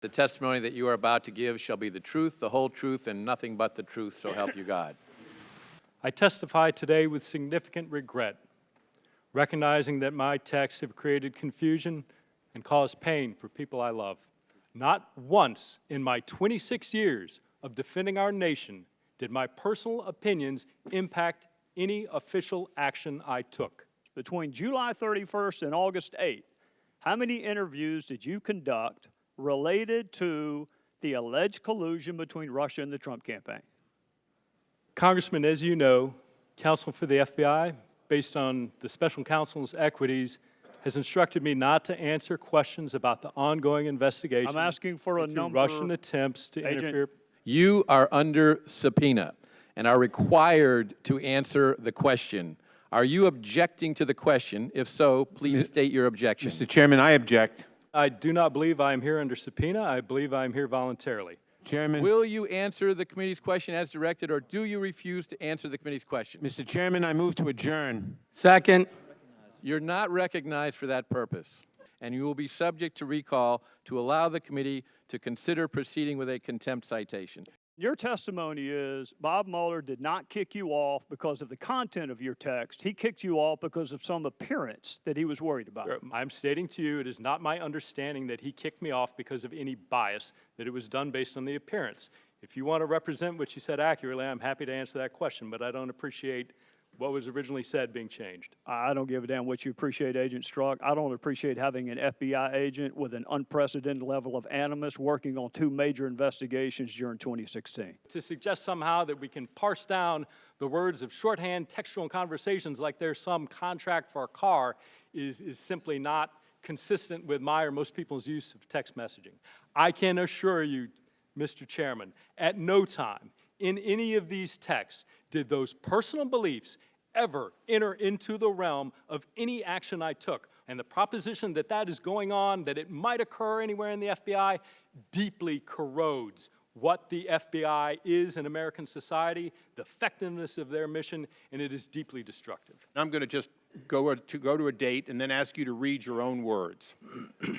The testimony that you are about to give shall be the truth, the whole truth, and nothing but the truth, so help you God. I testify today with significant regret, recognizing that my texts have created confusion and caused pain for people I love. Not once in my 26 years of defending our nation did my personal opinions impact any official action I took. Between July 31st and August 8th, how many interviews did you conduct related to the alleged collusion between Russia and the Trump campaign? Congressman, as you know, counsel for the FBI, based on the special counsel's equities, has instructed me not to answer questions about the ongoing investigation. I'm asking for a into number. Russian attempts to interfere. You are under subpoena and are required to answer the question. Are you objecting to the question? If so, please state your objection. Mr. Chairman, I object. I do not believe I am here under subpoena. I believe I am here voluntarily. Chairman. Will you answer the committee's question as directed, or do you refuse to answer the committee's question? Mr. Chairman, I move to adjourn. Second. You're not recognized for that purpose, and you will be subject to recall to allow the committee to consider proceeding with a contempt citation. Your testimony is Bob Mueller did not kick you off because of the content of your text. He kicked you off because of some appearance that he was worried about. I'm stating to you, it is not my understanding that he kicked me off because of any bias, that it was done based on the appearance. If you want to represent what you said accurately, I'm happy to answer that question, but I don't appreciate what was originally said being changed. I don't give a damn what you appreciate, Agent Strzok. I don't appreciate having an FBI agent with an unprecedented level of animus working on 2 major investigations during 2016. To suggest somehow that we can parse down the words of shorthand textual conversations like there's some contract for a car is simply not consistent with my or most people's use of text messaging. I can assure you, Mr. Chairman, at no time in any of these texts did those personal beliefs ever enter into the realm of any action I took. And the proposition that that is going on, that it might occur anywhere in the FBI, deeply corrodes what the FBI is in American society, the effectiveness of their mission, and it is deeply destructive. I'm going to just go to a date and then ask you to read your own words.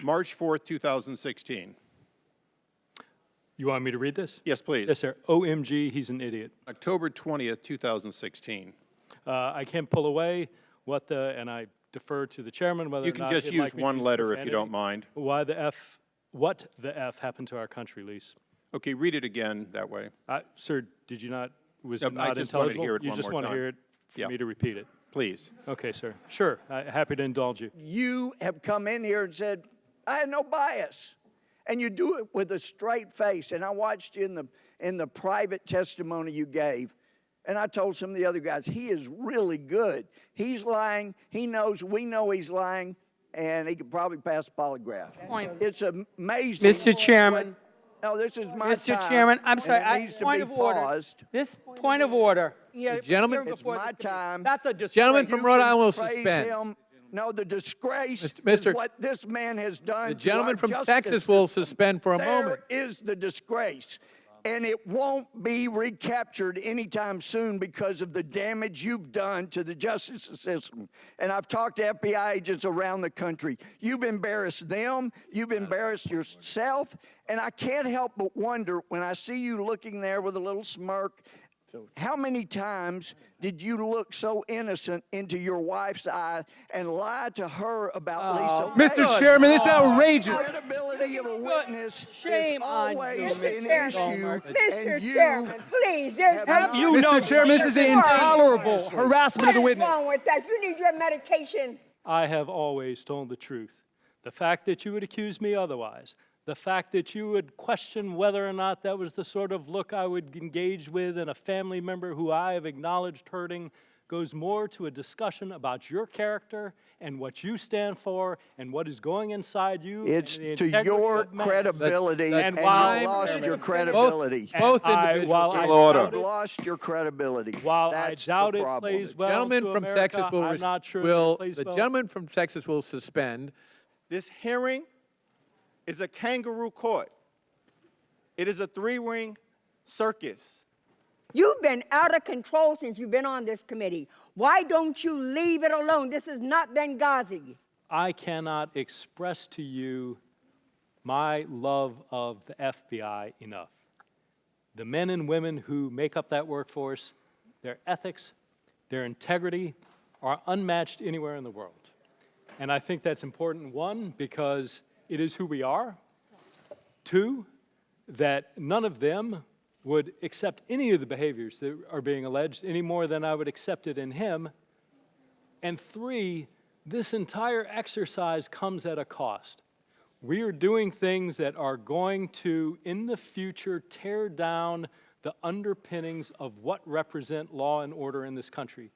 March 4th, 2016. You want me to read this? Yes, please. Yes, sir. OMG, he's an idiot. October 20th, 2016. I can't pull away what the, and I defer to the chairman whether You or can not just he'd use like me to one use letter if you profanity. don't mind. Why the F, what the F happened to our country, Lise? Okay, read it again that way. Sir, did you not, was No, it I not just wanted to intelligible? hear it You one just more want to time. hear it for Yeah. me to repeat it? Please. Okay, sir. Sure. Happy to indulge you. You have come in here and said, I had no bias. And you do it with a straight face. And I watched you in the private testimony you gave. And I told some of the other guys, he is really good. He's lying. He knows, we know he's lying. And he could probably pass a polygraph. It's amazing. Mr. Chairman. No, this is my Mr. time. Chairman, I'm and sorry, it needs to point be of order. paused. This point of order. Yeah, gentleman- hearing It's before my this committee. time. That's a disgrace. Gentleman from Rhode Island will Praise suspend. him. No, the disgrace Mr. is what this man has done. The to gentleman our from justice Texas will system. suspend for a moment. There is the disgrace. And it won't be recaptured anytime soon because of the damage you've done to the justice system. And I've talked to FBI agents around the country. You've embarrassed them. You've embarrassed yourself. And I can't help but wonder when I see you looking there with a little smirk, how many times did you look so innocent into your wife's eye and lie to her about Lisa? Mr. Chairman, this is outrageous. Credibility of a witness Shame is on you, always Mr. an Chairman. issue. Mr. and you Chairman, please, there's have no not- Mr. Chairman, this is intolerable harassment of the witness. What is wrong with that? You need your medication. I have always told the truth. The fact that you would accuse me otherwise, the fact that you would question whether or not that was the sort of look I would engage with in a family member who I have acknowledged hurting, goes more to a discussion about your character and what you stand for and what is going inside you. It's and the to integrity your of man. credibility, And and why- you've lost your credibility. Both And individuals. while I Order. doubt You've it- lost your credibility. While That's I doubt the it problem. plays well Gentleman to from America, Texas will, I'm not sure that will it plays the well. gentleman from Texas will suspend. This hearing is a kangaroo court. It is a 3-ring circus. You've been out of control since you've been on this committee. Why don't you leave it alone? This is not Benghazi. I cannot express to you my love of the FBI enough. The men and women who make up that workforce, their ethics, their integrity are unmatched anywhere in the world. And I think that's important, one, because it is who we are. Two, that none of them would accept any of the behaviors that are being alleged any more than I would accept it in him. And three, this entire exercise comes at a cost. We are doing things that are going to, in the future, tear down the underpinnings of what represent law and order in this country.